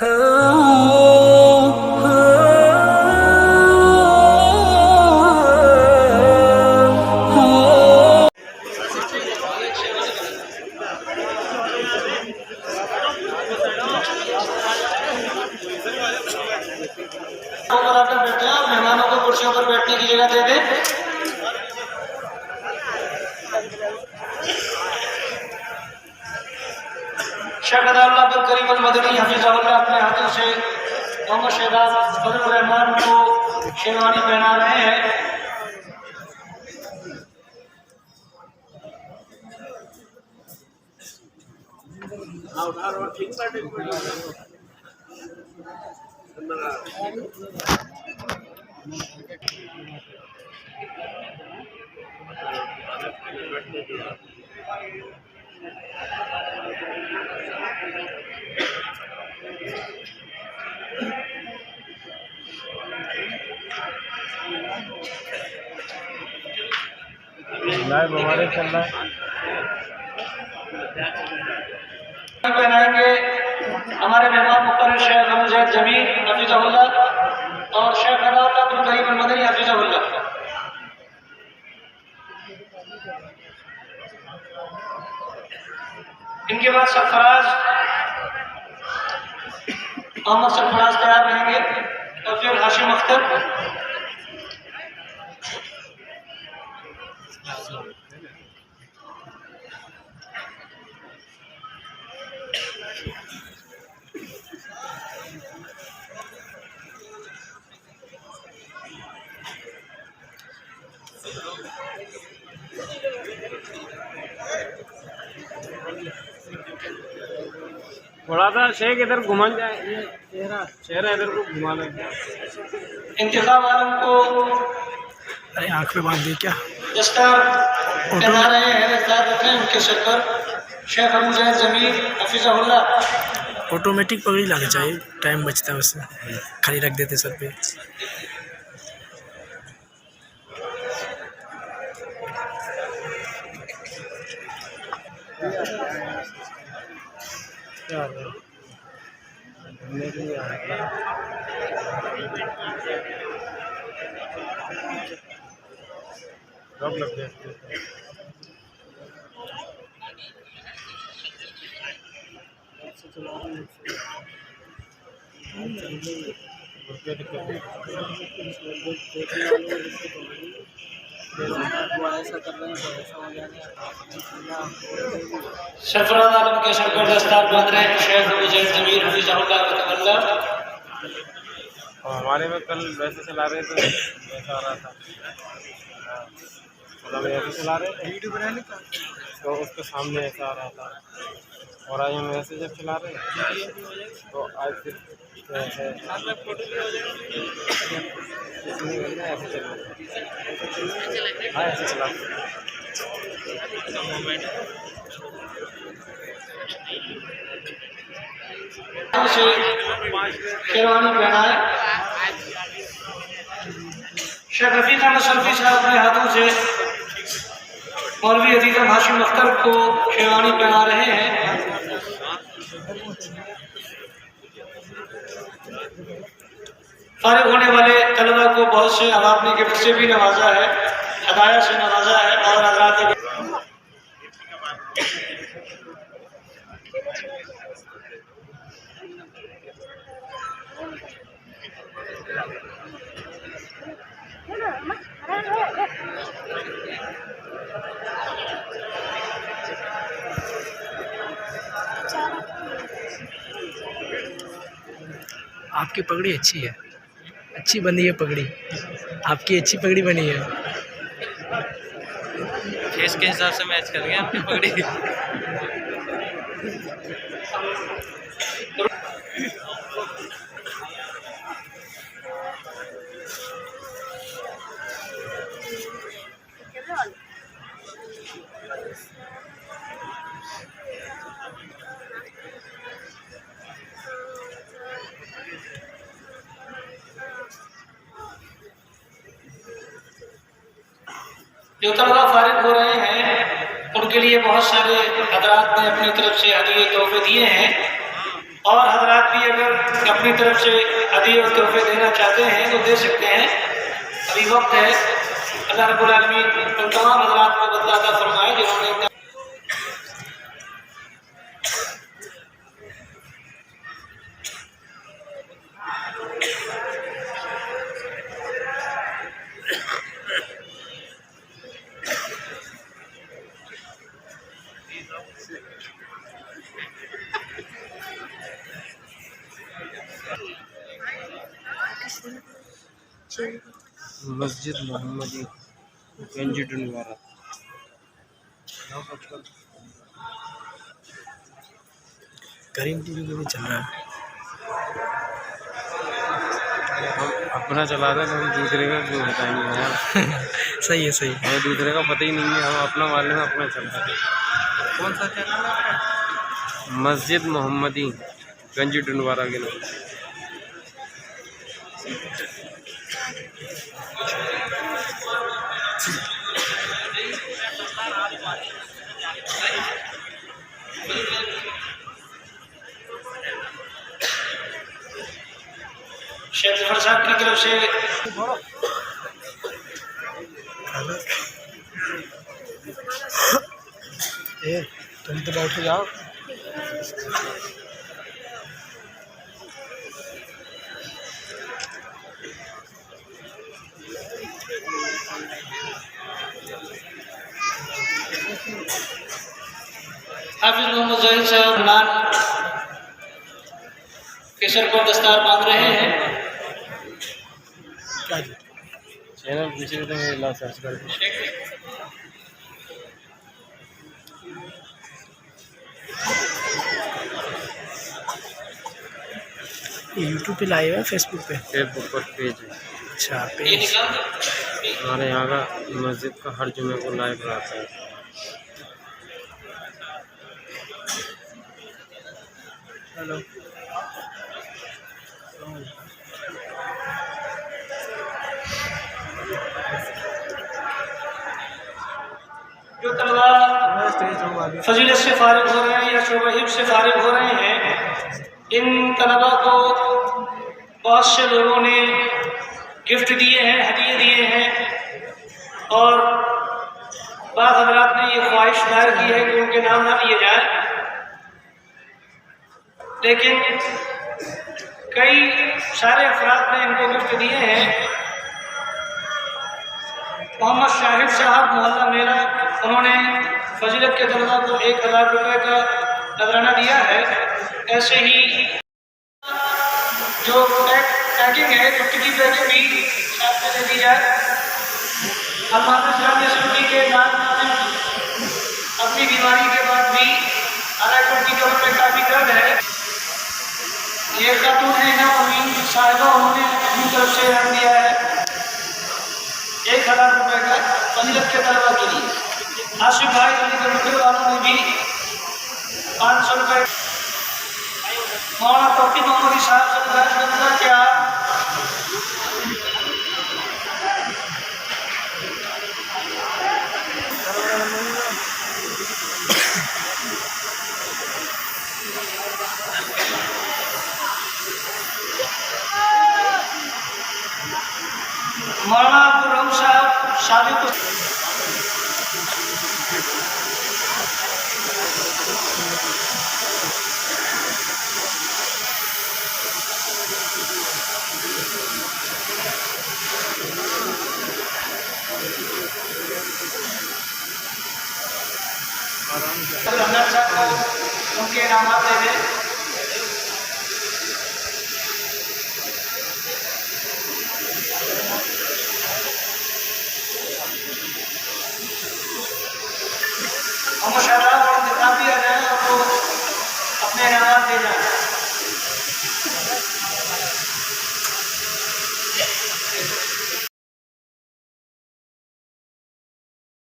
बैठे हैं और मेहमानों को कुर्सियों पर बैठने की जगह दे दें। शेख अब्दुल करीम अल मदनी हफिज़हुल्लाह अपने हाथों से मोहम्मद शहजाद फजलुर रहमान को शेरवानी पहना रहे हैं। लाइव हमारे चल रहा है। पहनाएंगे हमारे मेहमान मुकर्रर शेख मुजैद जमील हफिज़हुल्लाह और शेख अब्दुल करीम अल मदनी हफिज़हुल्लाह। इनके बाद सरफराज मोहम्मद सरफराज तैयार रहेंगे और फिर हाशिम अख्तर। थोड़ा सा शेख इधर घुमा जाए, ये चेहरा इधर को घुमा लेंगे। इंतखाब आलम को अरे आँख पे बांध दी क्या? दस्तार पहना रहे हैं, दस्तार रख रहे हैं उनके सर पर शेख मुजैद जमील हफिज़हुल्लाह। ऑटोमेटिक पगड़ी लाना चाहिए, टाइम बचता है उससे, खाली रख देते सर पे। क्या हो रहा है? घूमने के लिए आ रहे हैं। लग गया। सरफराज आलम के सर पर दस्तार बांध रहे हैं शेख मुजैद जमील हफिज़हुल्लाह। और हमारे में कल वैसे चला रहे थे, वैसा आ रहा था। मतलब ऐसे चला रहे थे वीडियो बनाने का, तो उसके सामने ऐसा आ रहा था। और आज हम ऐसे जब चला रहे हैं तो आज फिर ऐसे चल हाँ ऐसे चला शेरवानी पहनाए। शेख रफीक अहमद सल्फी साहब अपने हाथों से मौलवी अजीज़ हाशिम अख्तर को शेरवानी पहना रहे हैं। फारिग होने वाले तलबा को बहुत से अवाम ने गिफ्ट से भी नवाजा है, हदाया से नवाजा है और हज़रात आपकी पगड़ी अच्छी है, अच्छी बनी है पगड़ी, आपकी अच्छी पगड़ी बनी है। फेस के हिसाब से मैच कर गया आपकी पगड़ी। जो तलबा फारिग हो रहे हैं उनके लिए बहुत सारे हज़रात ने अपनी तरफ से हदीये तोहफे दिए हैं और हजरात भी अगर अपनी तरफ से हदीये और तोहफे देना चाहते हैं तो दे सकते हैं, अभी वक्त है। अल्लाह रब्बुल आलमीन उन तमाम हजरात को बदला अता फरमाए जिन्होंने मस्जिद मोहम्मदी गंज डुनवारा। करीम टीवी में भी चल रहा है। हम अपना चला रहे हैं, हम दूसरे का क्यों बताएंगे यार। सही है, सही है। हमें दूसरे का पता ही नहीं है, हम अपना वाले में अपना चल रहे हैं। कौन सा चैनल है आपका? मस्जिद मोहम्मदी गंज डुनवारा के नाम। शेख जफर साहब की तरफ से तुम तो बैठ के जाओ। हाफिज मोहम्मद जहीर साहब नान के सर पर दस्तार बांध रहे हैं। चैनल पूछ रहे थे, मैं ला सर्च करके। यूट्यूब पे लाइव है, फेसबुक पे? फेसबुक पर पेज है। अच्छा, ये पेज। निकाल दो। हमारे यहाँ का मस्जिद का हर जुमे को लाइव रहता है। हेलो। जो तलबा फजीलत से फारिग हो रहे हैं या शोबा हिफ्ज़ से फारिग हो रहे हैं, इन तलबा को बहुत से लोगों ने गिफ्ट दिए हैं, हदिये दिए हैं, और बाद हजरात ने ये ख्वाहिश जाहिर की है कि उनके नाम ना लिए जाए, लेकिन कई सारे अफराद ने इनको गिफ्ट दिए हैं। मोहम्मद शाहिद साहब मोहल्ला मेरा, उन्होंने फजीलत के तलबा को 1000 रुपये का नजराना दिया है। ऐसे ही जो पैकिंग है, गिफ्ट की पैकिंग भी साथ में दे दी जाए। हमारे इस्लामी समिति के नाम अपनी बीमारी के बाद भी हालांकि उनकी जरूरत में काफ़ी दर्द है। ये खातून है ना अमीन साहिबा, उन्होंने अपनी तरफ से रख दिया है 1000 रुपये का फजीलत के तलबा के लिए। आसिफ भाई अली वालों ने भी 500 रुपये। मौलाना तौकीर मोहम्मदी साहब से गुजारिश करूँगा कि आप मौलाना अब्दुल रहमान साहब शादी को उनके इनामात दे दें। और मुशाहरा और किताब भी आ जाए और वो अपने इनामात दे जाए।